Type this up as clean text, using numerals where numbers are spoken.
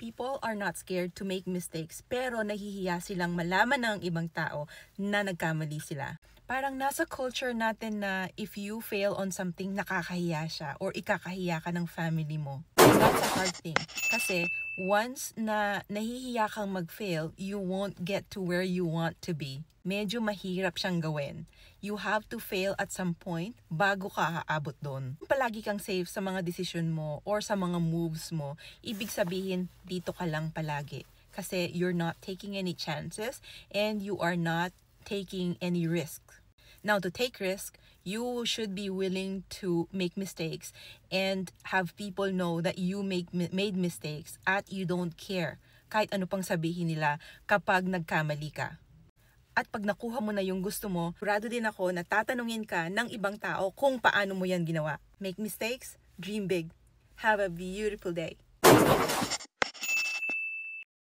people are not scared to make mistakes, pero nahihiya silang malaman ng ibang tao na nagkamali sila. Parang nasa culture natin na if you fail on something, nakakahiya siya or ikakahiya ka ng family mo. That's a hard thing. Kasi once na nahihiya kang mag-fail, you won't get to where you want to be. Medyo mahirap siyang gawin. You have to fail at some point bago ka aabot doon. Palagi kang safe sa mga desisyon mo or sa mga moves mo, ibig sabihin dito ka lang palagi. Kasi you're not taking any chances and you are not taking any risk. Now, to take risk, you should be willing to make mistakes and have people know that you made mistakes at you don't care kahit ano pang sabihin nila kapag nagkamali ka. At pag nakuha mo na yung gusto mo, sigurado din ako na tatanungin ka ng ibang tao kung paano mo yan ginawa. Make mistakes, dream big. Have a beautiful day.